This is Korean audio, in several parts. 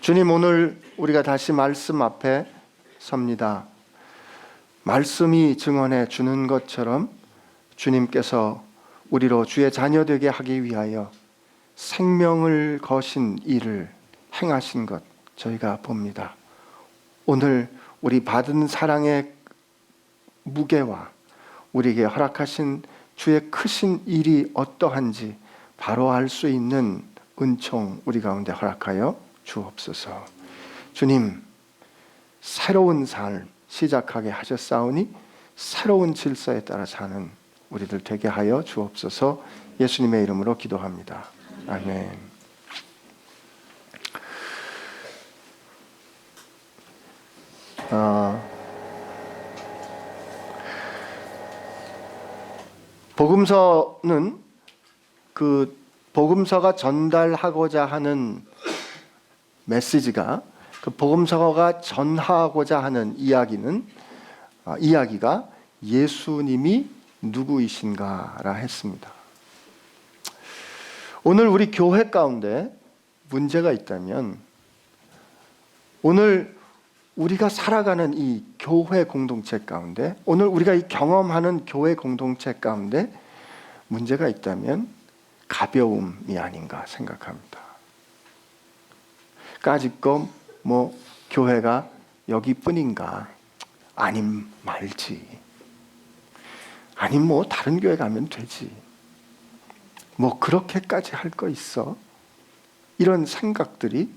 주님, 오늘 우리가 다시 말씀 앞에 섭니다. 말씀이 증언해 주는 것처럼 주님께서 우리로 주의 자녀 되게 하기 위하여 생명을 거신 일을 행하신 것 저희가 봅니다. 오늘 우리 받은 사랑의 무게와 우리에게 허락하신 주의 크신 일이 어떠한지 바로 알 수 있는 은총 우리 가운데 허락하여 주옵소서. 주님, 새로운 삶 시작하게 하셨사오니 새로운 질서에 따라 사는 우리들 되게 하여 주옵소서. 예수님의 이름으로 기도합니다. 아멘. 복음서는 그 복음서가 전달하고자 하는 메시지가, 그 복음서가 전하고자 하는 이야기가 예수님이 누구이신가라 했습니다. 오늘 우리 교회 가운데 문제가 있다면, 오늘 우리가 살아가는 이 교회 공동체 가운데, 오늘 우리가 이 경험하는 교회 공동체 가운데 문제가 있다면 가벼움이 아닌가 생각합니다. 까짓거 교회가 여기뿐인가? 아님 말지. 아님 다른 교회 가면 되지. 그렇게까지 할 거 있어? 이런 생각들이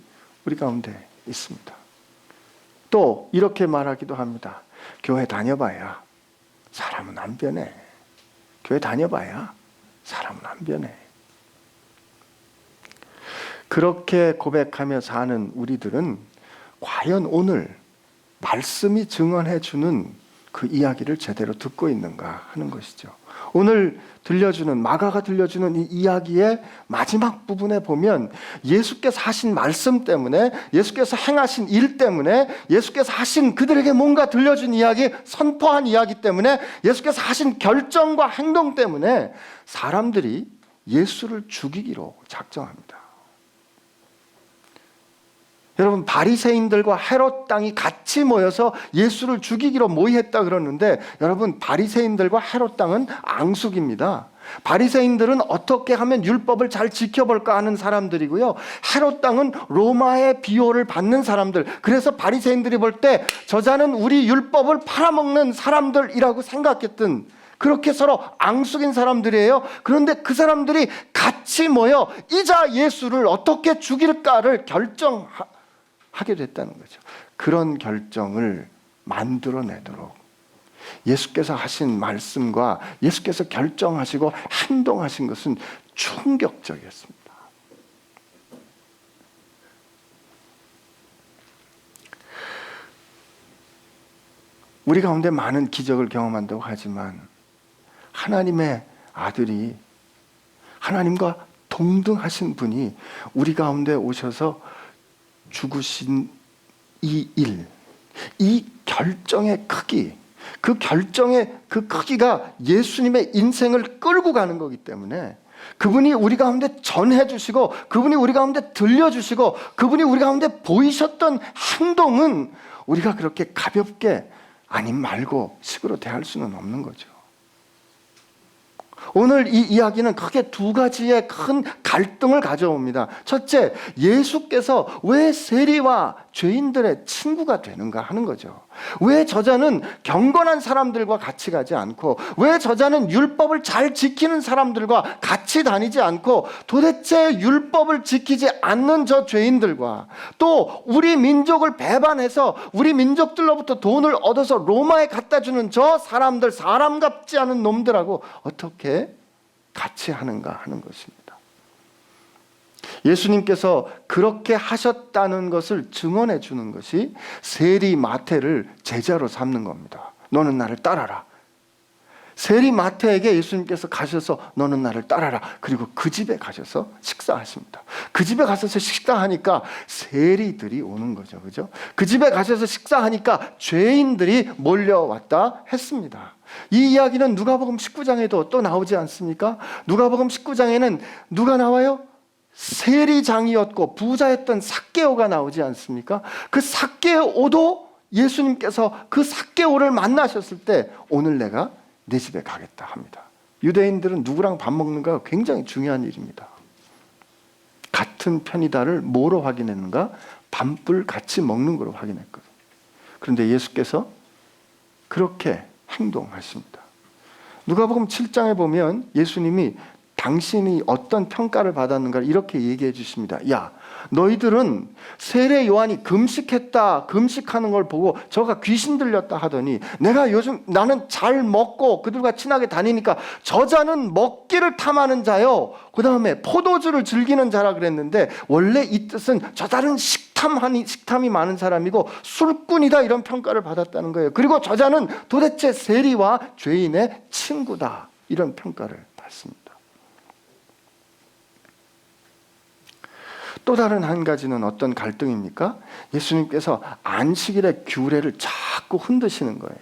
우리 가운데 있습니다. 또 이렇게 말하기도 합니다. 교회 다녀봐야 사람은 안 변해. 교회 다녀봐야 사람은 안 변해. 그렇게 고백하며 사는 우리들은 과연 오늘 말씀이 증언해 주는 그 이야기를 제대로 듣고 있는가 하는 것이죠. 오늘 마가가 들려주는 이 이야기의 마지막 부분에 보면 예수께서 하신 말씀 때문에, 예수께서 행하신 일 때문에, 예수께서 하신 그들에게 뭔가 들려준 이야기, 선포한 이야기 때문에, 예수께서 하신 결정과 행동 때문에 사람들이 예수를 죽이기로 작정합니다. 여러분, 바리새인들과 헤롯 당이 같이 모여서 예수를 죽이기로 모의했다 그러는데, 여러분, 바리새인들과 헤롯 당은 앙숙입니다. 바리새인들은 어떻게 하면 율법을 잘 지켜볼까 하는 사람들이고요, 헤롯 당은 로마의 비호를 받는 사람들. 그래서 바리새인들이 볼 때 저자는 우리 율법을 팔아먹는 사람들이라고 생각했던, 그렇게 서로 앙숙인 사람들이에요. 그런데 그 사람들이 같이 모여 이자 예수를 어떻게 죽일까를 결정하게 됐다는 거죠. 그런 결정을 만들어내도록 예수께서 하신 말씀과 예수께서 결정하시고 행동하신 것은 충격적이었습니다. 우리 가운데 많은 기적을 경험한다고 하지만 하나님의 아들이, 하나님과 동등하신 분이 우리 가운데 오셔서 죽으신 이 일, 이 결정의 크기, 그 결정의 그 크기가 예수님의 인생을 끌고 가는 거기 때문에, 그분이 우리 가운데 전해 주시고, 그분이 우리 가운데 들려주시고, 그분이 우리 가운데 보이셨던 행동은 우리가 그렇게 가볍게 아님 말고 식으로 대할 수는 없는 거죠. 오늘 이 이야기는 크게 두 가지의 큰 갈등을 가져옵니다. 첫째, 예수께서 왜 세리와 죄인들의 친구가 되는가 하는 거죠. 왜 저자는 경건한 사람들과 같이 가지 않고, 왜 저자는 율법을 잘 지키는 사람들과 같이 다니지 않고, 도대체 율법을 지키지 않는 저 죄인들과, 또 우리 민족을 배반해서 우리 민족들로부터 돈을 얻어서 로마에 갖다 주는 저 사람들, 사람 같지 않은 놈들하고 어떻게 같이 하는가 하는 것입니다. 예수님께서 그렇게 하셨다는 것을 증언해 주는 것이 세리 마태를 제자로 삼는 겁니다. 너는 나를 따라라. 세리 마태에게 예수님께서 가셔서 너는 나를 따라라. 그리고 그 집에 가셔서 식사하십니다. 그 집에 가셔서 식사하니까 세리들이 오는 거죠. 그죠? 그 집에 가셔서 식사하니까 죄인들이 몰려왔다 했습니다. 이 이야기는 누가복음 19장에도 또 나오지 않습니까? 누가복음 19장에는 누가 나와요? 세리장이었고 부자였던 삭개오가 나오지 않습니까? 그 삭개오도 예수님께서 그 삭개오를 만나셨을 때 오늘 내가 내 집에 가겠다 합니다. 유대인들은 누구랑 밥 먹는가가 굉장히 중요한 일입니다. 같은 편이다를 뭐로 확인했는가? 밤불 같이 먹는 거로 확인했거든요. 그런데 예수께서 그렇게 행동하십니다. 누가복음 7장에 보면 예수님이 당신이 어떤 평가를 받았는가를 이렇게 얘기해 주십니다. 야, 너희들은 세례 요한이 금식했다, 금식하는 걸 보고 저가 귀신 들렸다 하더니 내가 요즘 나는 잘 먹고 그들과 친하게 다니니까 저자는 먹기를 탐하는 자요, 그 다음에 포도주를 즐기는 자라 그랬는데 원래 이 뜻은 저자는 식탐이 많은 사람이고 술꾼이다 이런 평가를 받았다는 거예요. 그리고 저자는 도대체 세리와 죄인의 친구다 이런 평가를 받습니다. 또 다른 한 가지는 어떤 갈등입니까? 예수님께서 안식일의 규례를 자꾸 흔드시는 거예요.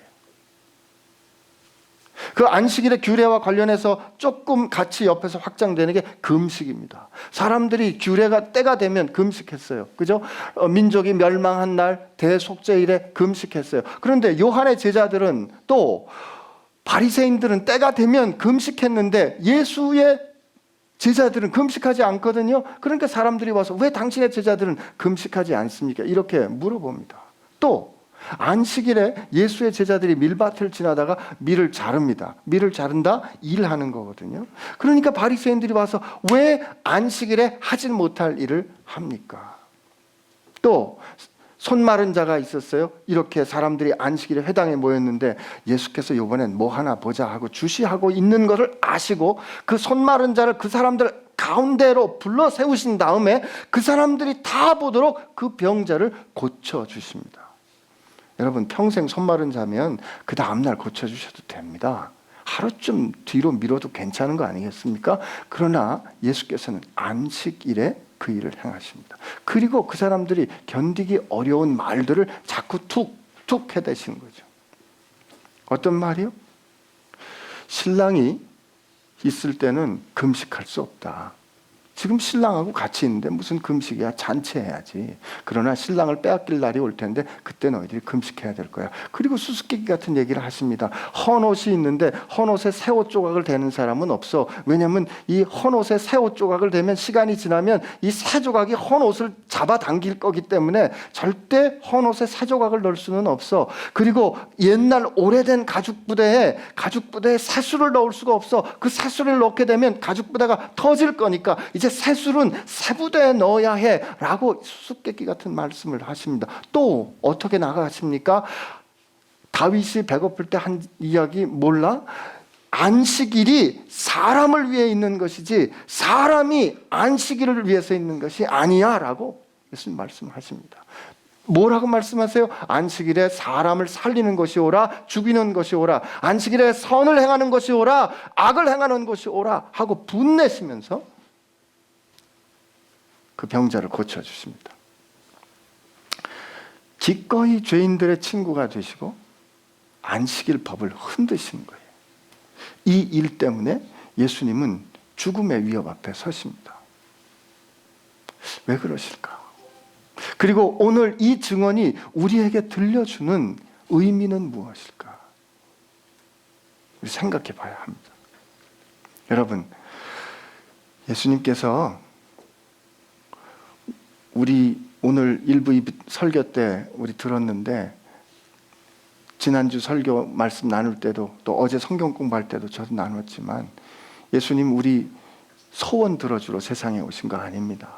그 안식일의 규례와 관련해서 조금 같이 옆에서 확장되는 게 금식입니다. 사람들이 규례가 때가 되면 금식했어요. 그죠? 민족이 멸망한 날 대속죄일에 금식했어요. 그런데 요한의 제자들은 또 바리새인들은 때가 되면 금식했는데 예수의 제자들은 금식하지 않거든요. 그러니까 사람들이 와서 왜 당신의 제자들은 금식하지 않습니까? 이렇게 물어봅니다. 또 안식일에 예수의 제자들이 밀밭을 지나다가 밀을 자릅니다. 밀을 자른다? 일하는 거거든요. 그러니까 바리새인들이 와서 왜 안식일에 하지 못할 일을 합니까? 또 손 마른 자가 있었어요. 이렇게 사람들이 안식일에 회당에 모였는데 예수께서 이번엔 뭐 하나 보자 하고 주시하고 있는 것을 아시고 그 손 마른 자를 그 사람들 가운데로 불러 세우신 다음에 그 사람들이 다 보도록 그 병자를 고쳐주십니다. 여러분, 평생 손 마른 자면 그 다음날 고쳐주셔도 됩니다. 하루쯤 뒤로 미뤄도 괜찮은 거 아니겠습니까? 그러나 예수께서는 안식일에 그 일을 행하십니다. 그리고 그 사람들이 견디기 어려운 말들을 자꾸 툭툭 해대시는 거죠. 어떤 말이요? 신랑이 있을 때는 금식할 수 없다. 지금 신랑하고 같이 있는데 무슨 금식이야? 잔치해야지. 그러나 신랑을 빼앗길 날이 올 텐데 그때 너희들이 금식해야 될 거야. 그리고 수수께끼 같은 얘기를 하십니다. 헌옷이 있는데 헌옷에 새 옷 조각을 대는 사람은 없어. 왜냐하면 이 헌옷에 새 옷 조각을 대면 시간이 지나면 이 새 조각이 헌옷을 잡아당길 거기 때문에 절대 헌옷에 새 조각을 넣을 수는 없어. 그리고 옛날 오래된 가죽부대에 새수를 넣을 수가 없어. 그 새수를 넣게 되면 가죽부대가 터질 거니까 이제 새술은 새 부대에 넣어야 해 라고 수수께끼 같은 말씀을 하십니다. 또 어떻게 나가십니까? 다윗이 배고플 때 한 이야기 몰라? 안식일이 사람을 위해 있는 것이지 사람이 안식일을 위해서 있는 것이 아니야 라고 예수님 말씀하십니다. 뭐라고 말씀하세요? 안식일에 사람을 살리는 것이 오라, 죽이는 것이 오라, 안식일에 선을 행하는 것이 오라, 악을 행하는 것이 오라 하고 분내시면서 그 병자를 고쳐주십니다. 기꺼이 죄인들의 친구가 되시고 안식일 법을 흔드시는 거예요. 이 일 때문에 예수님은 죽음의 위협 앞에 서십니다. 왜 그러실까? 그리고 오늘 이 증언이 우리에게 들려주는 의미는 무엇일까? 생각해 봐야 합니다. 여러분, 예수님께서 우리 오늘 1부 설교 때 우리 들었는데 지난주 설교 말씀 나눌 때도 또 어제 성경 공부할 때도 저도 나눴지만 예수님 우리 소원 들어주러 세상에 오신 거 아닙니다.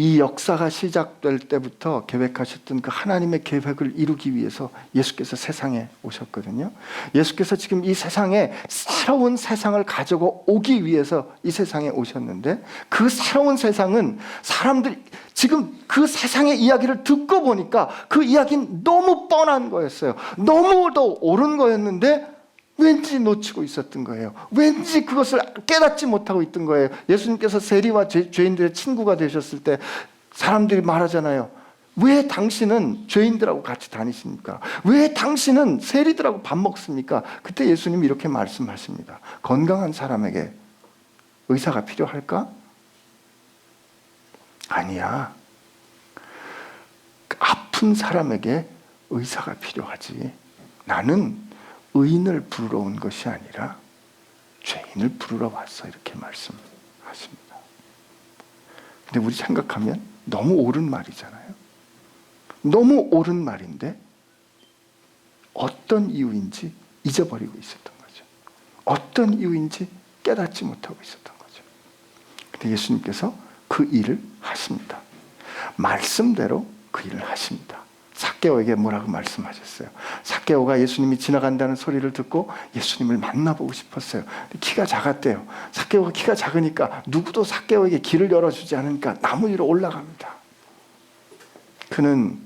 이 역사가 시작될 때부터 계획하셨던 그 하나님의 계획을 이루기 위해서 예수께서 세상에 오셨거든요. 예수께서 지금 이 세상에 새로운 세상을 가지고 오기 위해서 이 세상에 오셨는데 그 새로운 세상은 사람들이 지금 그 세상의 이야기를 듣고 보니까 그 이야기는 너무 뻔한 거였어요. 너무도 옳은 거였는데 왠지 놓치고 있었던 거예요. 왠지 그것을 깨닫지 못하고 있던 거예요. 예수님께서 세리와 죄인들의 친구가 되셨을 때 사람들이 말하잖아요. 왜 당신은 죄인들하고 같이 다니십니까? 왜 당신은 세리들하고 밥 먹습니까? 그때 예수님이 이렇게 말씀하십니다. 건강한 사람에게 의사가 필요할까? 아니야. 아픈 사람에게 의사가 필요하지. 나는 의인을 부르러 온 것이 아니라 죄인을 부르러 왔어. 이렇게 말씀하십니다. 근데 우리 생각하면 너무 옳은 말이잖아요. 너무 옳은 말인데 어떤 이유인지 잊어버리고 있었던 거죠. 어떤 이유인지 깨닫지 못하고 있었던 거죠. 근데 예수님께서 그 일을 하십니다. 말씀대로 그 일을 하십니다. 삭개오에게 뭐라고 말씀하셨어요? 삭개오가 예수님이 지나간다는 소리를 듣고 예수님을 만나보고 싶었어요. 키가 작았대요. 삭개오가 키가 작으니까 누구도 삭개오에게 길을 열어주지 않으니까 나무 위로 올라갑니다. 그는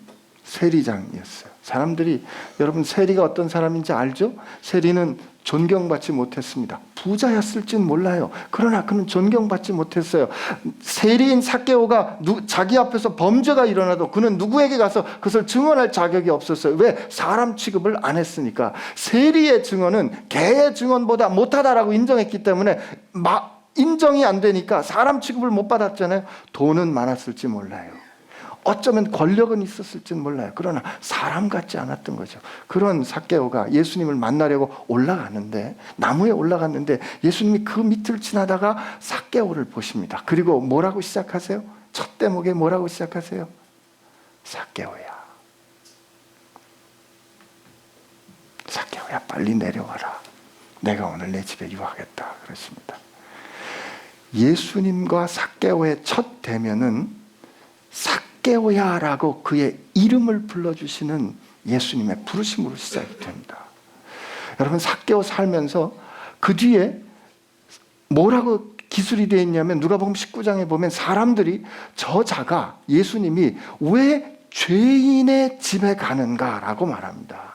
세리장이었어요. 사람들이, 여러분 세리가 어떤 사람인지 알죠? 세리는 존경받지 못했습니다. 부자였을진 몰라요. 그러나 그는 존경받지 못했어요. 세리인 삭개오가 자기 앞에서 범죄가 일어나도 그는 누구에게 가서 그것을 증언할 자격이 없었어요. 왜? 사람 취급을 안 했으니까. 세리의 증언은 개의 증언보다 못하다라고 인정했기 때문에 인정이 안 되니까 사람 취급을 못 받았잖아요. 돈은 많았을지 몰라요. 어쩌면 권력은 있었을지는 몰라요. 그러나 사람 같지 않았던 거죠. 그런 삭개오가 예수님을 만나려고 올라가는데, 나무에 올라갔는데 예수님이 그 밑을 지나다가 삭개오를 보십니다. 그리고 뭐라고 시작하세요? 첫 대목에 뭐라고 시작하세요? 삭개오야, 삭개오야, 빨리 내려와라. 내가 오늘 내 집에 유하겠다. 그렇습니다. 예수님과 삭개오의 첫 대면은 삭개오야라고 그의 이름을 불러주시는 예수님의 부르심으로 시작이 됩니다. 여러분, 삭개오 살면서 그 뒤에 뭐라고 기술이 되어 있냐면, 누가복음 19장에 보면 사람들이 저자가, 예수님이 왜 죄인의 집에 가는가라고 말합니다.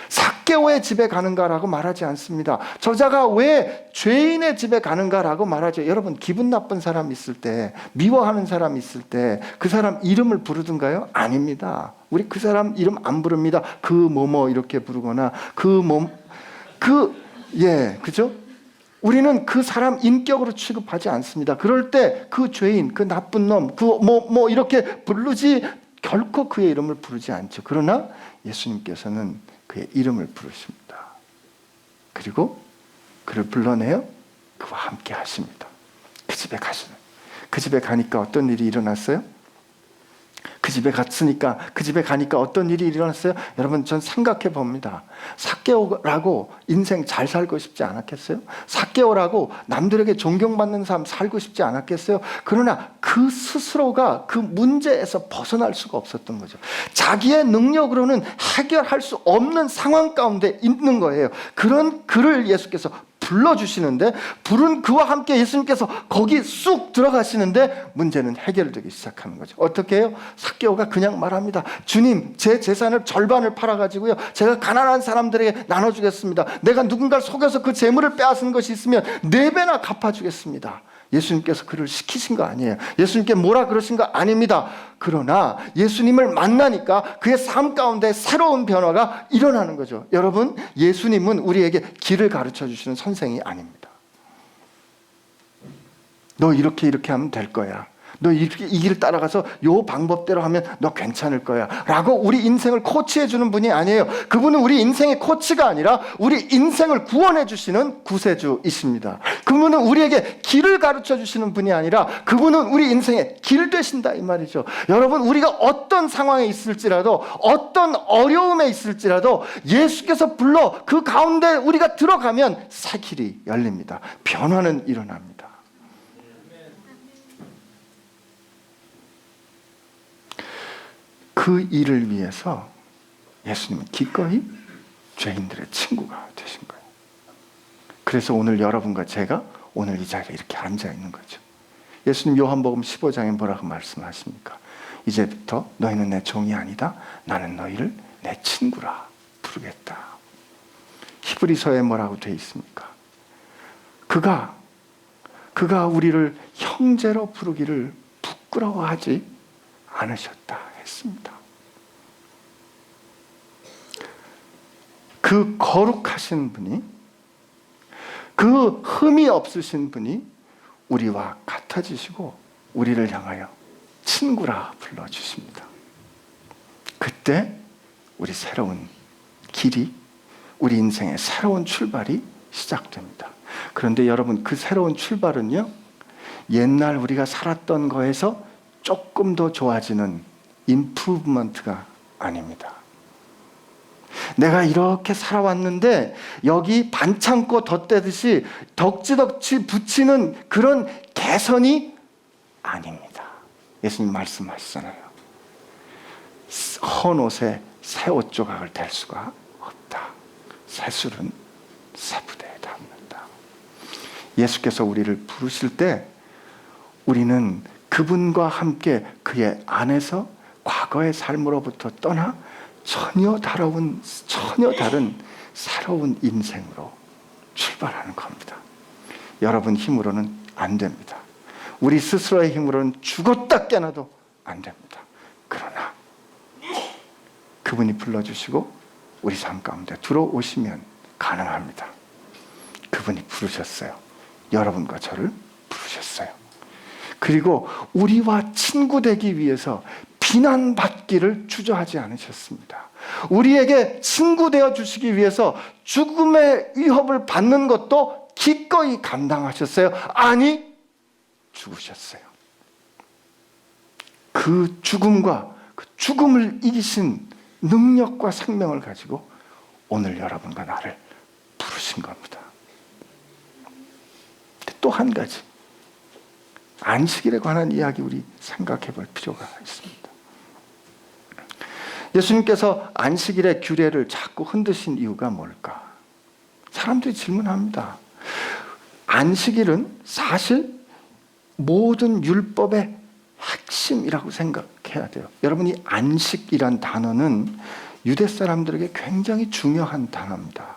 삭개오의 집에 가는가라고 말하지 않습니다. 저자가 왜 죄인의 집에 가는가라고 말하죠. 여러분, 기분 나쁜 사람 있을 때, 미워하는 사람 있을 때 그 사람 이름을 부르든가요? 아닙니다. 우리 그 사람 이름 안 부릅니다. 그 뭐뭐 이렇게 부르거나 그죠? 우리는 그 사람 인격으로 취급하지 않습니다. 그럴 때 그 죄인, 그 나쁜 놈, 그 이렇게 부르지, 결코 그의 이름을 부르지 않죠. 그러나 예수님께서는 그의 이름을 부르십니다. 그리고 그를 불러내어 그와 함께 하십니다. 그 집에 가시는. 그 집에 가니까 어떤 일이 일어났어요? 그 집에 가니까 어떤 일이 일어났어요? 여러분, 전 생각해 봅니다. 삭개오라고 인생 잘 살고 싶지 않았겠어요? 삭개오라고 남들에게 존경받는 삶 살고 싶지 않았겠어요? 그러나 그 스스로가 그 문제에서 벗어날 수가 없었던 거죠. 자기의 능력으로는 해결할 수 없는 상황 가운데 있는 거예요. 그런 그를 예수께서 불러주시는데, 부른 그와 함께 예수님께서 거기 쑥 들어가시는데 문제는 해결되기 시작하는 거죠. 어떻게 해요? 삭개오가 그냥 말합니다. 주님, 제 재산을 절반을 팔아가지고요, 제가 가난한 사람들에게 나눠주겠습니다. 내가 누군가를 속여서 그 재물을 빼앗은 것이 있으면 4배나 갚아주겠습니다. 예수님께서 그를 시키신 거 아니에요. 예수님께 뭐라 그러신 거 아닙니다. 그러나 예수님을 만나니까 그의 삶 가운데 새로운 변화가 일어나는 거죠. 여러분, 예수님은 우리에게 길을 가르쳐 주시는 선생이 아닙니다. 너 이렇게 하면 될 거야. 너 이 길을 따라가서 요 방법대로 하면 너 괜찮을 거야 라고 우리 인생을 코치해 주는 분이 아니에요. 그분은 우리 인생의 코치가 아니라 우리 인생을 구원해 주시는 구세주이십니다. 그분은 우리에게 길을 가르쳐 주시는 분이 아니라 그분은 우리 인생의 길 되신다, 이 말이죠. 여러분, 우리가 어떤 상황에 있을지라도, 어떤 어려움에 있을지라도 예수께서 불러 그 가운데 우리가 들어가면 새 길이 열립니다. 변화는 일어납니다. 그 일을 위해서 예수님은 기꺼이 죄인들의 친구가 되신 거예요. 그래서 오늘 여러분과 제가 오늘 이 자리에 이렇게 앉아 있는 거죠. 예수님 요한복음 15장에 뭐라고 말씀하십니까? 이제부터 너희는 내 종이 아니다. 나는 너희를 내 친구라 부르겠다. 히브리서에 뭐라고 되어 있습니까? 그가 우리를 형제로 부르기를 부끄러워하지 않으셨다 했습니다. 그 거룩하신 분이, 그 흠이 없으신 분이 우리와 같아지시고 우리를 향하여 친구라 불러주십니다. 그때 우리 새로운 길이, 우리 인생의 새로운 출발이 시작됩니다. 그런데 여러분, 그 새로운 출발은요, 옛날 우리가 살았던 거에서 조금 더 좋아지는 임프루브먼트가 아닙니다. 내가 이렇게 살아왔는데 여기 반창고 덧대듯이 덕지덕지 붙이는 그런 개선이 아닙니다. 예수님 말씀하시잖아요. 헌 옷에 새 옷 조각을 댈 수가 없다. 새 술은 새 부대에 담는다. 예수께서 우리를 부르실 때 우리는 그분과 함께 그의 안에서 과거의 삶으로부터 떠나 전혀 다른 새로운 인생으로 출발하는 겁니다. 여러분 힘으로는 안 됩니다. 우리 스스로의 힘으로는 죽었다 깨어나도 안 됩니다. 그러나 그분이 불러주시고 우리 삶 가운데 들어오시면 가능합니다. 그분이 부르셨어요. 여러분과 저를 부르셨어요. 그리고 우리와 친구 되기 위해서 비난받기를 주저하지 않으셨습니다. 우리에게 친구 되어 주시기 위해서 죽음의 위협을 받는 것도 기꺼이 감당하셨어요. 아니, 죽으셨어요. 그 죽음과 그 죽음을 이기신 능력과 생명을 가지고 오늘 여러분과 나를 부르신 겁니다. 또 한 가지, 안식일에 관한 이야기 우리 생각해 볼 필요가 있습니다. 예수님께서 안식일의 규례를 자꾸 흔드신 이유가 뭘까? 사람들이 질문합니다. 안식일은 사실 모든 율법의 핵심이라고 생각해야 돼요. 여러분, 이 안식이란 단어는 유대 사람들에게 굉장히 중요한 단어입니다.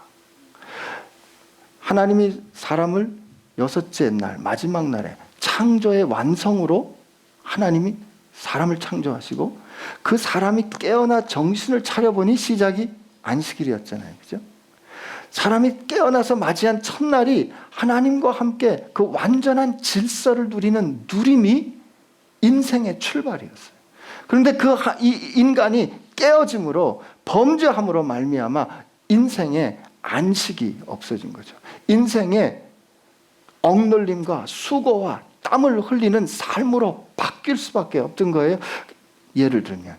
하나님이 사람을 여섯째 날, 마지막 날에 창조의 완성으로 하나님이 사람을 창조하시고 그 사람이 깨어나 정신을 차려보니 시작이 안식일이었잖아요. 그죠? 사람이 깨어나서 맞이한 첫날이 하나님과 함께 그 완전한 질서를 누리는 누림이 인생의 출발이었어요. 그런데 이 인간이 깨어짐으로, 범죄함으로 말미암아 인생의 안식이 없어진 거죠. 인생의 억눌림과 수고와 땀을 흘리는 삶으로 바뀔 수밖에 없던 거예요. 예를 들면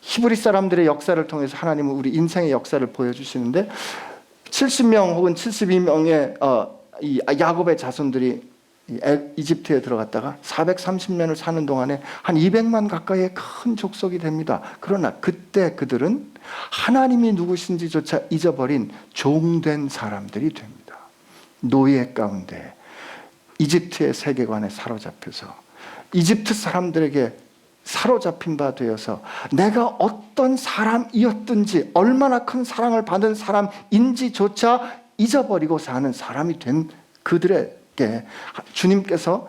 히브리 사람들의 역사를 통해서 하나님은 우리 인생의 역사를 보여주시는데 70명 혹은 72명의 이 야곱의 자손들이 이집트에 들어갔다가 430년을 사는 동안에 한 200만 가까이의 큰 족속이 됩니다. 그러나 그때 그들은 하나님이 누구신지조차 잊어버린 종된 사람들이 됩니다. 노예 가운데 이집트의 세계관에 사로잡혀서 이집트 사람들에게 사로잡힌 바 되어서 내가 어떤 사람이었든지 얼마나 큰 사랑을 받은 사람인지조차 잊어버리고 사는 사람이 된 그들에게 주님께서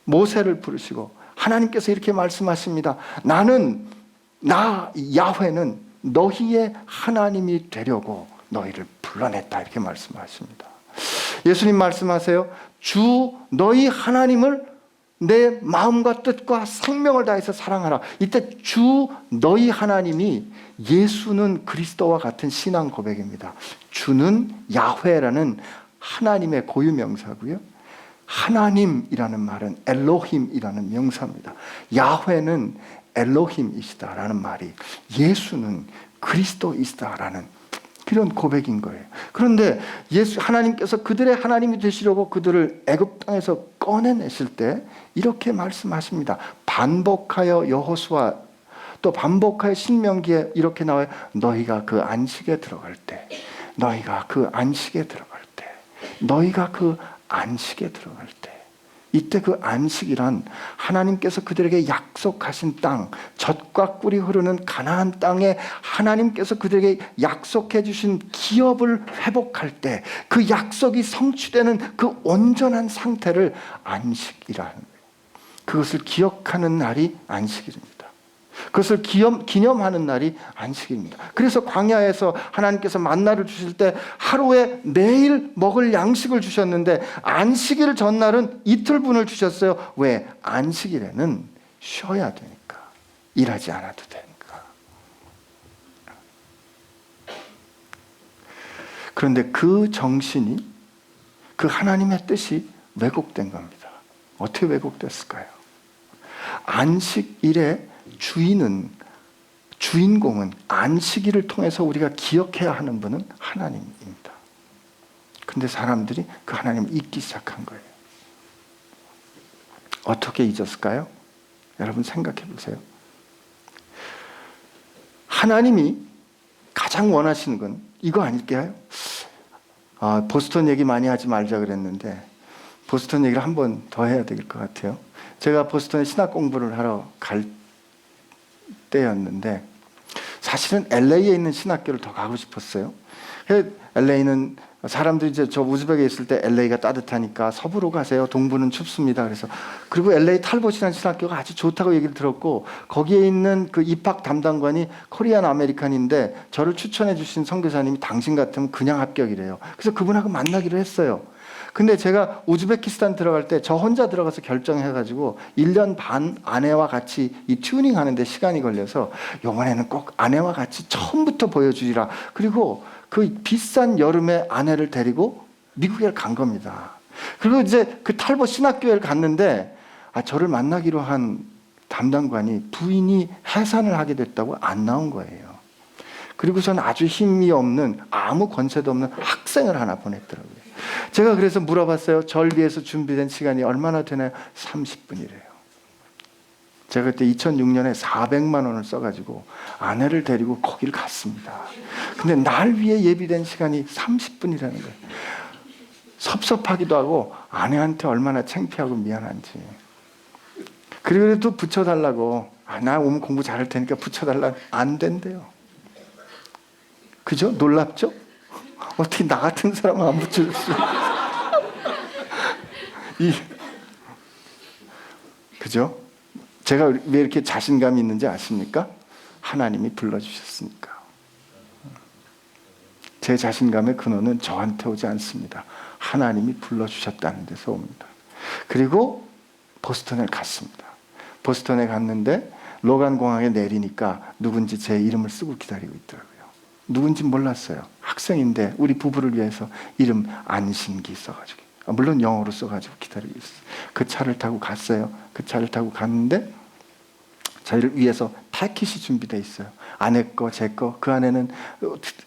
모세를 부르시고 하나님께서 이렇게 말씀하십니다. 나 야훼는 너희의 하나님이 되려고 너희를 불러냈다, 이렇게 말씀하십니다. 예수님 말씀하세요. 주 너희 하나님을 내 마음과 뜻과 생명을 다해서 사랑하라. 이때 주 너희 하나님이 예수는 그리스도와 같은 신앙 고백입니다. 주는 야훼라는 하나님의 고유명사고요. 하나님이라는 말은 엘로힘이라는 명사입니다. 야훼는 엘로힘이시다라는 말이 예수는 그리스도이시다라는 그런 고백인 거예요. 그런데 하나님께서 그들의 하나님이 되시려고 그들을 애굽 땅에서 꺼내내실 때 이렇게 말씀하십니다. 반복하여 여호수아, 또 반복하여 신명기에 이렇게 나와요. 너희가 그 안식에 들어갈 때, 너희가 그 안식에 들어갈 때, 너희가 그 안식에 들어갈 때. 이때 그 안식이란 하나님께서 그들에게 약속하신 땅, 젖과 꿀이 흐르는 가나안 땅에 하나님께서 그들에게 약속해 주신 기업을 회복할 때 그 약속이 성취되는 그 온전한 상태를 안식이라는 거예요. 그것을 기억하는 날이 안식일입니다. 그것을 기념하는 날이 안식입니다. 그래서 광야에서 하나님께서 만나를 주실 때 하루에 매일 먹을 양식을 주셨는데 안식일 전날은 이틀분을 주셨어요. 왜? 안식일에는 쉬어야 되니까. 일하지 않아도 되니까. 그런데 그 정신이, 그 하나님의 뜻이 왜곡된 겁니다. 어떻게 왜곡됐을까요? 안식일의 주인공은 안식일을 통해서 우리가 기억해야 하는 분은 하나님입니다. 근데 사람들이 그 하나님을 잊기 시작한 거예요. 어떻게 잊었을까요? 여러분 생각해 보세요. 하나님이 가장 원하시는 건 이거 아닐까요? 보스턴 얘기 많이 하지 말자 그랬는데 보스턴 얘기를 한 번 더 해야 될 것 같아요. 제가 보스턴에 신학 공부를 하러 갈 때였는데 사실은 LA에 있는 신학교를 더 가고 싶었어요. LA는 사람들이 이제 저 우즈벡에 있을 때 LA가 따뜻하니까 서부로 가세요. 동부는 춥습니다. 그래서 그리고 LA 탈봇이라는 신학교가 아주 좋다고 얘기를 들었고 거기에 있는 그 입학 담당관이 코리안 아메리칸인데 저를 추천해 주신 선교사님이 당신 같으면 그냥 합격이래요. 그래서 그분하고 만나기로 했어요. 근데 제가 우즈베키스탄 들어갈 때 저 혼자 들어가서 결정해가지고 1년 반 아내와 같이 이 튜닝 하는데 시간이 걸려서 이번에는 꼭 아내와 같이 처음부터 보여주리라. 그리고 그 비싼 여름에 아내를 데리고 미국에 간 겁니다. 그리고 이제 그 탈봇 신학교를 갔는데 저를 만나기로 한 담당관이 부인이 해산을 하게 됐다고 안 나온 거예요. 그리고선 아주 힘이 없는 아무 권세도 없는 학생을 하나 보냈더라고요. 제가 그래서 물어봤어요. 절 위해서 준비된 시간이 얼마나 되나요? 30분이래요. 제가 그때 2006년에 400만 원을 써가지고 아내를 데리고 거기를 갔습니다. 근데 날 위해 예비된 시간이 30분이라는 거예요. 섭섭하기도 하고 아내한테 얼마나 창피하고 미안한지. 그래도 붙여달라고. 나 오면 공부 잘할 테니까 붙여달라. 안 된대요. 그죠? 놀랍죠? 어떻게 나 같은 사람은 안 붙여줄 수 그죠? 제가 왜 이렇게 자신감이 있는지 아십니까? 하나님이 불러주셨으니까. 제 자신감의 근원은 저한테 오지 않습니다. 하나님이 불러주셨다는 데서 옵니다. 그리고 보스턴에 갔습니다. 보스턴에 갔는데 로간 공항에 내리니까 누군지 제 이름을 쓰고 기다리고 있더라고요. 누군지 몰랐어요. 학생인데 우리 부부를 위해서 이름 안신기 써가지고, 물론 영어로 써가지고 기다리고 있어요. 그 차를 타고 갔어요. 그 차를 타고 갔는데 저희를 위해서 패킷이 준비되어 있어요. 아내 거, 제 거. 그 안에는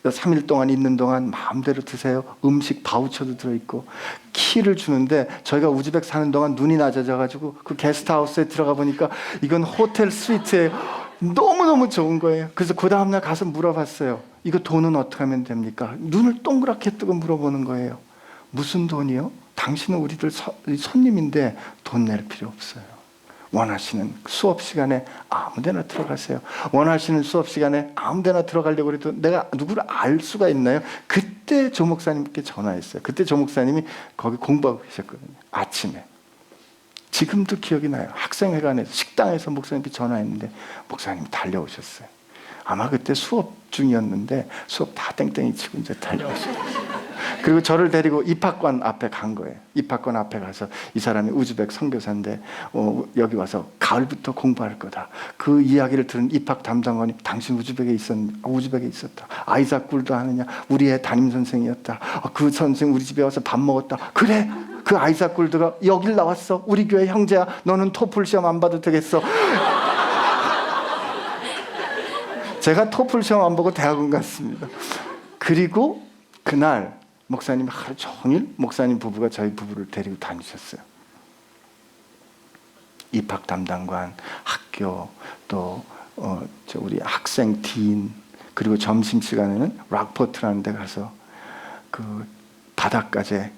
3일 동안 있는 동안 마음대로 드세요. 음식 바우처도 들어있고. 키를 주는데 저희가 우즈벡 사는 동안 눈이 낮아져가지고 그 게스트하우스에 들어가 보니까 이건 호텔 스위트예요. 너무너무 좋은 거예요. 그래서 그 다음날 가서 물어봤어요. 이거 돈은 어떻게 하면 됩니까? 눈을 동그랗게 뜨고 물어보는 거예요. 무슨 돈이요? 당신은 우리들 손님인데 돈 낼 필요 없어요. 원하시는 수업 시간에 아무데나 들어가세요. 원하시는 수업 시간에 아무데나 들어가려고 해도 내가 누구를 알 수가 있나요? 그때 조 목사님께 전화했어요. 그때 조 목사님이 거기 공부하고 계셨거든요. 아침에. 지금도 기억이 나요. 학생회관에서 식당에서 목사님께 전화했는데 목사님이 달려오셨어요. 아마 그때 수업 중이었는데 수업 다 땡땡이 치고 이제 달려오셨어요. 그리고 저를 데리고 입학관 앞에 간 거예요. 입학관 앞에 가서 이 사람이 우즈벡 선교사인데 여기 와서 가을부터 공부할 거다. 그 이야기를 들은 입학 담당관이 당신 우즈벡에 있었다. 아이작 굴도 하느냐? 우리 애 담임 선생이었다. 그 선생 우리 집에 와서 밥 먹었다. 그래? 그 아이작 굴드가 여길 나왔어. 우리 교회 형제야. 너는 토플 시험 안 봐도 되겠어. 제가 토플 시험 안 보고 대학원 갔습니다. 그리고 그날 목사님 하루 종일 목사님 부부가 저희 부부를 데리고 다니셨어요. 입학 담당관, 학교, 또 우리 학생 딘, 그리고 점심시간에는 락포트라는 데 가서 그 바닷가재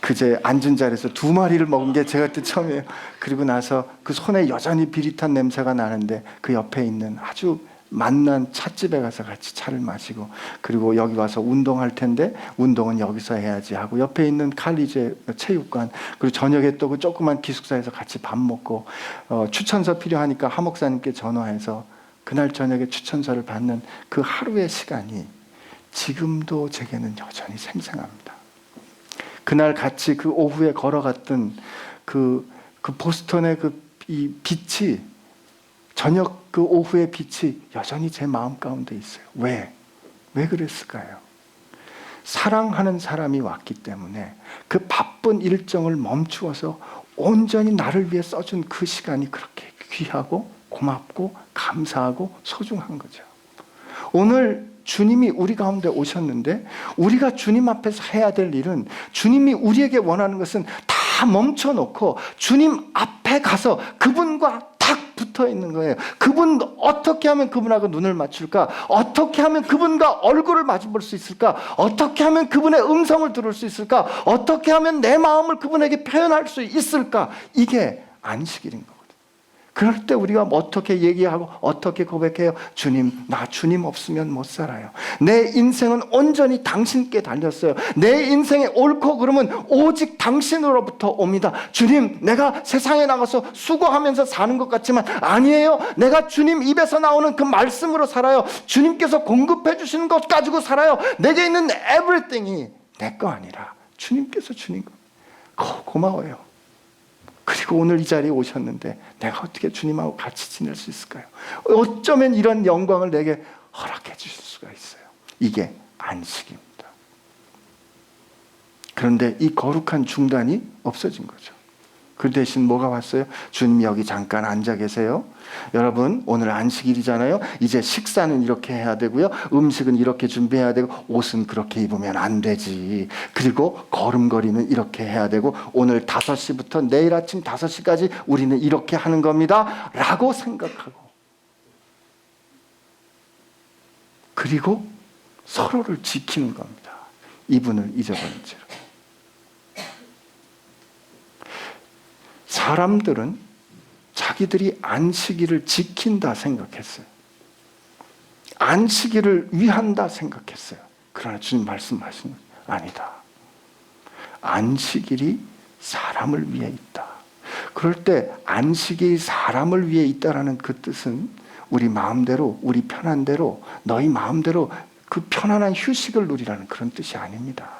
그제 앉은 자리에서 2마리를 먹은 게 제가 그때 처음이에요. 그리고 나서 그 손에 여전히 비릿한 냄새가 나는데 그 옆에 있는 아주 만난 찻집에 가서 같이 차를 마시고, 그리고 여기 와서 운동할 텐데 운동은 여기서 해야지 하고 옆에 있는 칼리제 체육관, 그리고 저녁에 또 그 조그만 기숙사에서 같이 밥 먹고 추천서 필요하니까 하 목사님께 전화해서 그날 저녁에 추천서를 받는 그 하루의 시간이 지금도 제게는 여전히 생생합니다. 그날 같이 그 오후에 걸어갔던 그 보스턴의 이 빛이, 저녁 그 오후의 빛이 여전히 제 마음 가운데 있어요. 왜 그랬을까요? 사랑하는 사람이 왔기 때문에 그 바쁜 일정을 멈추어서 온전히 나를 위해 써준 그 시간이 그렇게 귀하고 고맙고 감사하고 소중한 거죠. 오늘 주님이 우리 가운데 오셨는데 우리가 주님 앞에서 해야 될 일은, 주님이 우리에게 원하는 것은 다 멈춰놓고 주님 앞에 가서 그분과 딱 붙어 있는 거예요. 그분 어떻게 하면 그분하고 눈을 맞출까? 어떻게 하면 그분과 얼굴을 마주 볼 수 있을까? 어떻게 하면 그분의 음성을 들을 수 있을까? 어떻게 하면 내 마음을 그분에게 표현할 수 있을까? 이게 안식일인 거거든요. 그럴 때 우리가 어떻게 얘기하고 어떻게 고백해요? 주님, 나 주님 없으면 못 살아요. 내 인생은 온전히 당신께 달렸어요. 내 인생의 옳고 그름은 오직 당신으로부터 옵니다. 주님, 내가 세상에 나가서 수고하면서 사는 것 같지만 아니에요. 내가 주님 입에서 나오는 그 말씀으로 살아요. 주님께서 공급해 주시는 것 가지고 살아요. 내게 있는 everything이 내 거 아니라 주님께서 주신 거. 고마워요. 그리고 오늘 이 자리에 오셨는데 내가 어떻게 주님하고 같이 지낼 수 있을까요? 어쩌면 이런 영광을 내게 허락해 주실 수가 있어요. 이게 안식입니다. 그런데 이 거룩한 중단이 없어진 거죠. 그 대신 뭐가 왔어요? 주님 여기 잠깐 앉아 계세요. 여러분, 오늘 안식일이잖아요. 이제 식사는 이렇게 해야 되고요. 음식은 이렇게 준비해야 되고, 옷은 그렇게 입으면 안 되지. 그리고 걸음걸이는 이렇게 해야 되고, 오늘 5시부터 내일 아침 5시까지 우리는 이렇게 하는 겁니다. 라고 생각하고, 그리고 서로를 지키는 겁니다. 이분을 잊어버린 채로. 사람들은 자기들이 안식일을 지킨다 생각했어요. 안식일을 위한다 생각했어요. 그러나 주님 말씀하시는 아니다. 안식일이 사람을 위해 있다. 그럴 때 안식일이 사람을 위해 있다라는 그 뜻은 우리 마음대로, 우리 편한 대로, 너희 마음대로 그 편안한 휴식을 누리라는 그런 뜻이 아닙니다.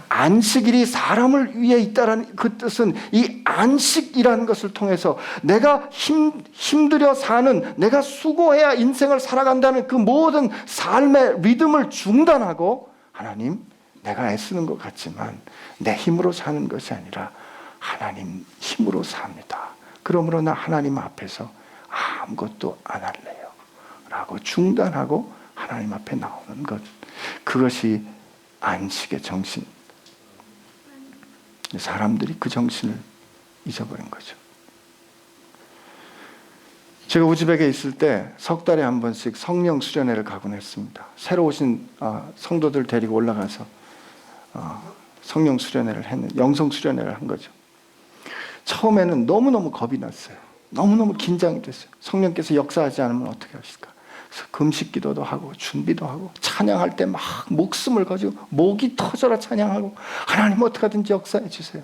안식일이 사람을 위해 있다는 그 뜻은 이 안식이라는 것을 통해서 내가 힘들여 사는, 내가 수고해야 인생을 살아간다는 그 모든 삶의 리듬을 중단하고, 하나님, 내가 애쓰는 것 같지만 내 힘으로 사는 것이 아니라 하나님 힘으로 삽니다. 그러므로 나 하나님 앞에서 아무것도 안 할래요 라고 중단하고 하나님 앞에 나오는 것, 그것이 안식의 정신입니다. 사람들이 그 정신을 잊어버린 거죠. 제가 우즈벡에 있을 때 석 달에 한 번씩 성령 수련회를 가곤 했습니다. 새로 오신 성도들 데리고 올라가서 성령 수련회를 했는, 영성 수련회를 한 거죠. 처음에는 너무너무 겁이 났어요. 너무너무 긴장이 됐어요. 성령께서 역사하지 않으면 어떻게 하실까? 그래서 금식 기도도 하고 준비도 하고 찬양할 때 막 목숨을 가지고 목이 터져라 찬양하고, 하나님 어떻게 하든지 역사해 주세요.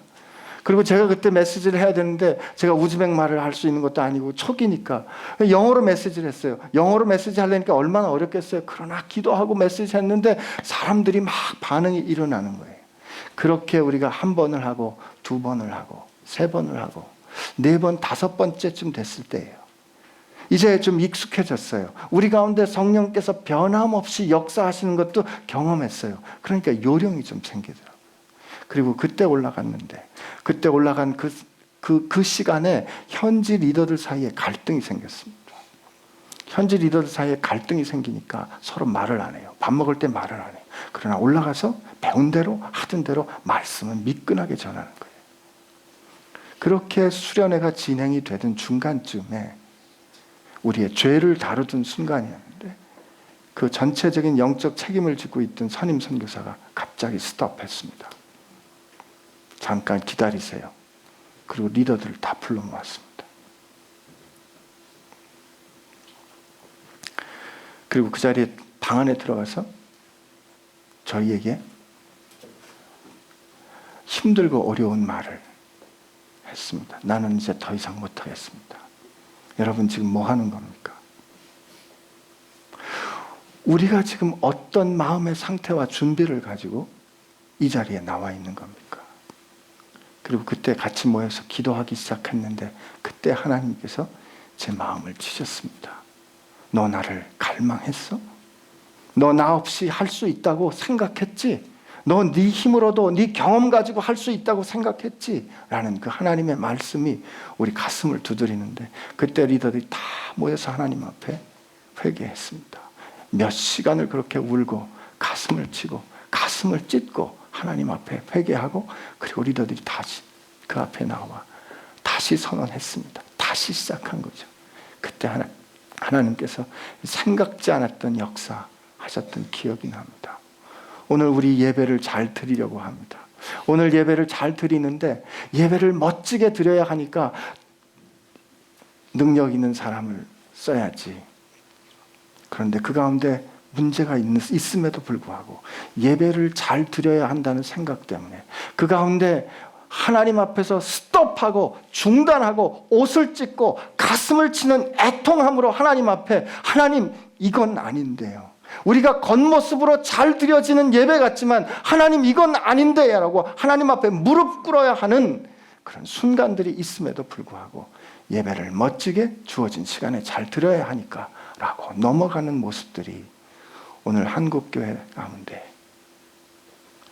그리고 제가 그때 메시지를 해야 되는데 제가 우즈벡 말을 할 수 있는 것도 아니고 초기니까 영어로 메시지를 했어요. 영어로 메시지 하려니까 얼마나 어렵겠어요. 그러나 기도하고 메시지 했는데 사람들이 막 반응이 일어나는 거예요. 그렇게 우리가 한 번을 하고 두 번을 하고 세 번을 하고 4번, 5번째쯤 됐을 때예요. 이제 좀 익숙해졌어요. 우리 가운데 성령께서 변함없이 역사하시는 것도 경험했어요. 그러니까 요령이 좀 생기더라고요. 그리고 그때 올라갔는데, 그때 올라간 그 시간에 현지 리더들 사이에 갈등이 생겼습니다. 현지 리더들 사이에 갈등이 생기니까 서로 말을 안 해요. 밥 먹을 때 말을 안 해요. 그러나 올라가서 배운 대로 하던 대로 말씀은 미끈하게 전하는 거예요. 그렇게 수련회가 진행이 되던 중간쯤에 우리의 죄를 다루던 순간이었는데, 그 전체적인 영적 책임을 지고 있던 선임 선교사가 갑자기 스톱했습니다. 잠깐 기다리세요. 그리고 리더들을 다 불러 모았습니다. 그리고 그 자리에 방 안에 들어가서 저희에게 힘들고 어려운 말을 했습니다. 나는 이제 더 이상 못하겠습니다. 여러분 지금 뭐 하는 겁니까? 우리가 지금 어떤 마음의 상태와 준비를 가지고 이 자리에 나와 있는 겁니까? 그리고 그때 같이 모여서 기도하기 시작했는데 그때 하나님께서 제 마음을 치셨습니다. 너 나를 갈망했어? 너 나 없이 할 수 있다고 생각했지? 너 네 힘으로도 네 경험 가지고 할 수 있다고 생각했지? 라는 그 하나님의 말씀이 우리 가슴을 두드리는데 그때 리더들이 다 모여서 하나님 앞에 회개했습니다. 몇 시간을 그렇게 울고 가슴을 치고 가슴을 찢고 하나님 앞에 회개하고 그리고 리더들이 다시 그 앞에 나와 다시 선언했습니다. 다시 시작한 거죠. 그때 하나님께서 생각지 않았던 역사 하셨던 기억이 납니다. 오늘 우리 예배를 잘 드리려고 합니다. 오늘 예배를 잘 드리는데 예배를 멋지게 드려야 하니까 능력 있는 사람을 써야지. 그런데 그 가운데 문제가 있음에도 불구하고 예배를 잘 드려야 한다는 생각 때문에 그 가운데 하나님 앞에서 스톱하고 중단하고 옷을 찢고 가슴을 치는 애통함으로 하나님 앞에 하나님 이건 아닌데요. 우리가 겉모습으로 잘 드려지는 예배 같지만 하나님 이건 아닌데요 라고 하나님 앞에 무릎 꿇어야 하는 그런 순간들이 있음에도 불구하고 예배를 멋지게 주어진 시간에 잘 드려야 하니까 라고 넘어가는 모습들이 오늘 한국교회 가운데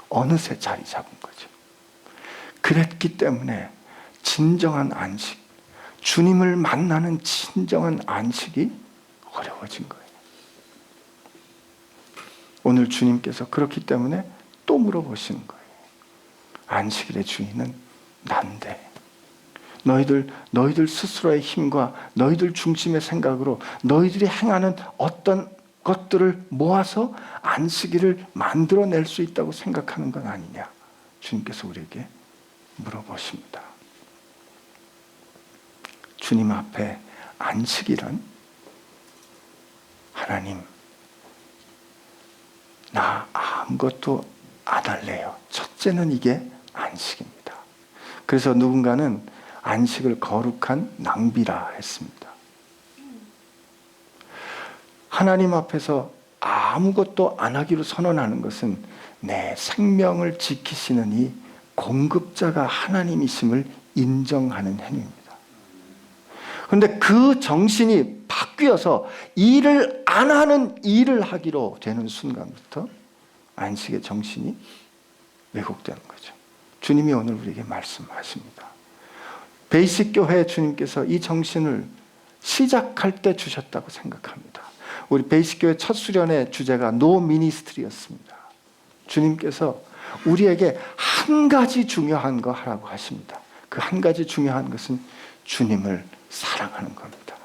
어느새 자리 잡은 거죠. 그랬기 때문에 진정한 안식, 주님을 만나는 진정한 안식이 어려워진 거예요. 오늘 주님께서 그렇기 때문에 또 물어보시는 거예요. 안식일의 주인은 난데 너희들 스스로의 힘과 너희들 중심의 생각으로 너희들이 행하는 어떤 것들을 모아서 안식일을 만들어낼 수 있다고 생각하는 건 아니냐. 주님께서 우리에게 물어보십니다. 주님 앞에 안식일은 하나님 나 아무것도 안 할래요. 첫째는 이게 안식입니다. 그래서 누군가는 안식을 거룩한 낭비라 했습니다. 하나님 앞에서 아무것도 안 하기로 선언하는 것은 내 생명을 지키시는 이 공급자가 하나님이심을 인정하는 행위입니다. 그런데 그 정신이 바뀌어서 일을 안 하는 일을 하기로 되는 순간부터 안식의 정신이 왜곡되는 거죠. 주님이 오늘 우리에게 말씀하십니다. 베이식 교회 주님께서 이 정신을 시작할 때 주셨다고 생각합니다. 우리 베이식 교회 첫 수련의 주제가 노 미니스트리였습니다. 주님께서 우리에게 한 가지 중요한 거 하라고 하십니다. 그 한 가지 중요한 것은 주님을 사랑하는 겁니다.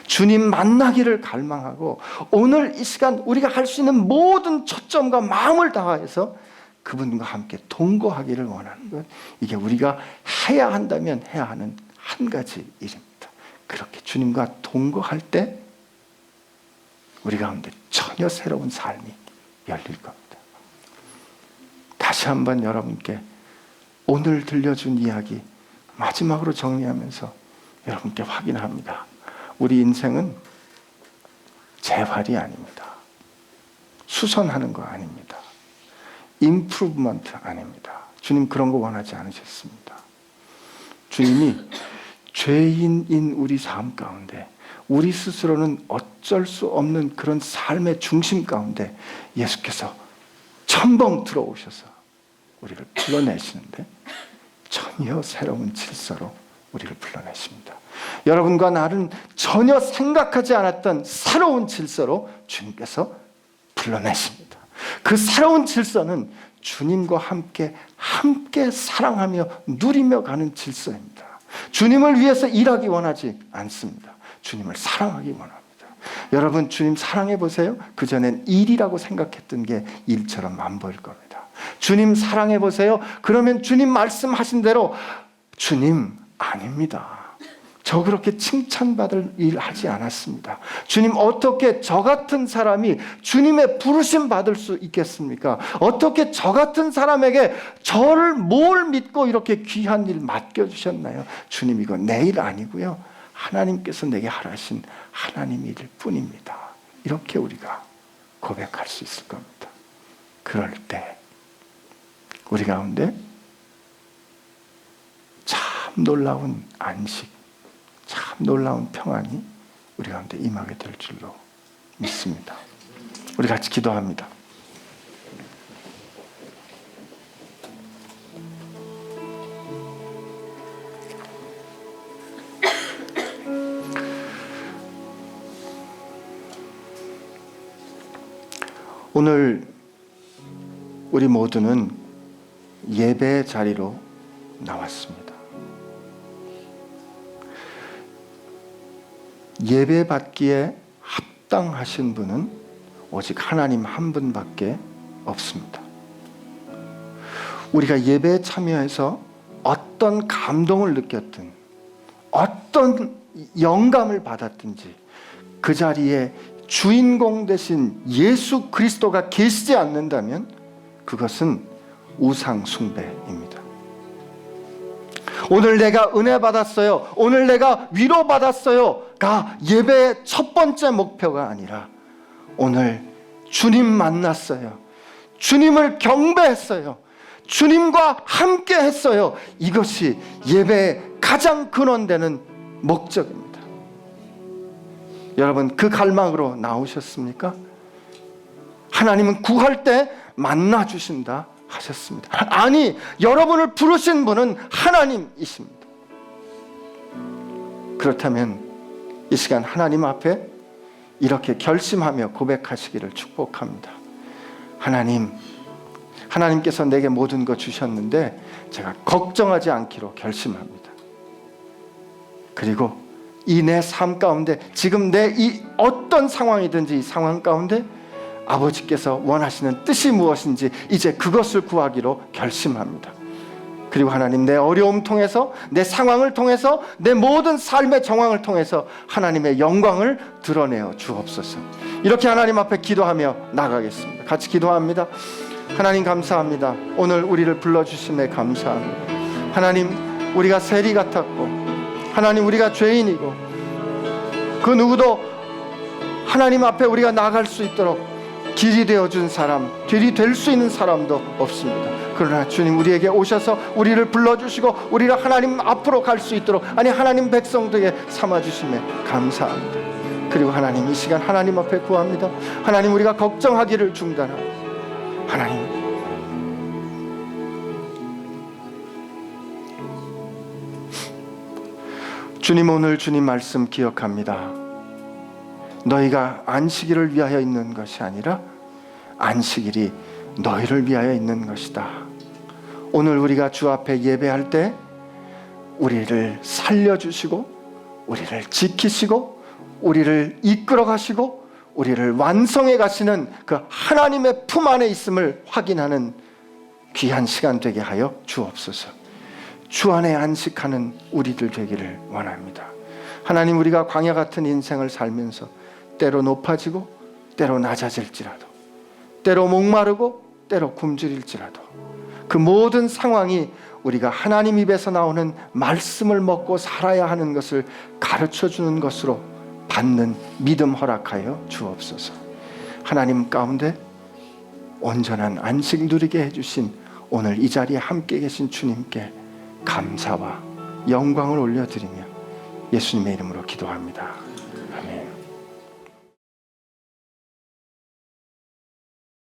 주님 만나기를 갈망하고 오늘 이 시간 우리가 할 수 있는 모든 초점과 마음을 다해서 그분과 함께 동거하기를 원하는 것. 이게 우리가 해야 한다면 해야 하는 한 가지 일입니다. 그렇게 주님과 동거할 때 우리 가운데 전혀 새로운 삶이 열릴 겁니다. 다시 한번 여러분께 오늘 들려준 이야기 마지막으로 정리하면서 여러분께 확인합니다. 우리 인생은 재활이 아닙니다. 수선하는 거 아닙니다. 임프루브먼트 아닙니다. 주님 그런 거 원하지 않으셨습니다. 주님이 죄인인 우리 삶 가운데 우리 스스로는 어쩔 수 없는 그런 삶의 중심 가운데 예수께서 첨벙 들어오셔서 우리를 불러내시는데 전혀 새로운 질서로 우리를 불러내십니다. 여러분과 나는 전혀 생각하지 않았던 새로운 질서로 주님께서 불러내십니다. 그 새로운 질서는 주님과 함께 사랑하며 누리며 가는 질서입니다. 주님을 위해서 일하기 원하지 않습니다. 주님을 사랑하기 원합니다. 여러분 주님 사랑해 보세요. 그전엔 일이라고 생각했던 게 일처럼 안 보일 겁니다. 주님 사랑해 보세요. 그러면 주님 말씀하신 대로 주님 아닙니다. 저 그렇게 칭찬받을 일 하지 않았습니다. 주님 어떻게 저 같은 사람이 주님의 부르심 받을 수 있겠습니까? 어떻게 저 같은 사람에게 저를 뭘 믿고 이렇게 귀한 일 맡겨주셨나요? 주님 이거 내 일 아니고요. 하나님께서 내게 하라신 하나님 일일 뿐입니다. 이렇게 우리가 고백할 수 있을 겁니다. 그럴 때 우리 가운데 참 놀라운 안식, 참 놀라운 평안이 우리 가운데 임하게 될 줄로 믿습니다. 우리 같이 기도합니다. 오늘 우리 모두는 예배 자리로 나왔습니다. 예배 받기에 합당하신 분은 오직 하나님 한 분밖에 없습니다. 우리가 예배에 참여해서 어떤 감동을 느꼈든 어떤 영감을 받았든지 그 자리에 주인공 되신 예수 그리스도가 계시지 않는다면 그것은 우상 숭배입니다. 오늘 내가 은혜 받았어요, 오늘 내가 위로 받았어요가 예배의 첫 번째 목표가 아니라 오늘 주님 만났어요, 주님을 경배했어요, 주님과 함께 했어요, 이것이 예배의 가장 근원되는 목적입니다. 여러분, 그 갈망으로 나오셨습니까? 하나님은 구할 때 만나 주신다 하셨습니다. 아니, 여러분을 부르신 분은 하나님이십니다. 그렇다면 이 시간 하나님 앞에 이렇게 결심하며 고백하시기를 축복합니다. 하나님께서 내게 모든 것 주셨는데 제가 걱정하지 않기로 결심합니다. 그리고 이 내 삶 가운데, 지금 내 이 어떤 상황이든지 이 상황 가운데 아버지께서 원하시는 뜻이 무엇인지 이제 그것을 구하기로 결심합니다. 그리고 하나님, 내 어려움 통해서, 내 상황을 통해서, 내 모든 삶의 정황을 통해서 하나님의 영광을 드러내어 주옵소서. 이렇게 하나님 앞에 기도하며 나가겠습니다. 같이 기도합니다. 하나님, 감사합니다. 오늘 우리를 불러주심에 감사합니다. 하나님, 우리가 세리 같았고, 하나님, 우리가 죄인이고 그 누구도 하나님 앞에 우리가 나갈 수 있도록 길이 되어준 사람, 길이 될 수 있는 사람도 없습니다. 그러나 주님, 우리에게 오셔서 우리를 불러주시고 우리를 하나님 앞으로 갈 수 있도록, 아니 하나님 백성되게 삼아주심에 감사합니다. 그리고 하나님, 이 시간 하나님 앞에 구합니다. 하나님, 우리가 걱정하기를 중단하고, 하나님, 주님, 오늘 주님 말씀 기억합니다. 너희가 안식일을 위하여 있는 것이 아니라 안식일이 너희를 위하여 있는 것이다. 오늘 우리가 주 앞에 예배할 때 우리를 살려주시고 우리를 지키시고 우리를 이끌어 가시고 우리를 완성해 가시는 그 하나님의 품 안에 있음을 확인하는 귀한 시간 되게 하여 주옵소서. 주 안에 안식하는 우리들 되기를 원합니다. 하나님, 우리가 광야 같은 인생을 살면서 때로 높아지고 때로 낮아질지라도, 때로 목마르고 때로 굶주릴지라도 그 모든 상황이 우리가 하나님 입에서 나오는 말씀을 먹고 살아야 하는 것을 가르쳐주는 것으로 받는 믿음 허락하여 주옵소서. 하나님 가운데 온전한 안식 누리게 해주신 오늘 이 자리에 함께 계신 주님께 감사와 영광을 올려드리며 예수님의 이름으로 기도합니다.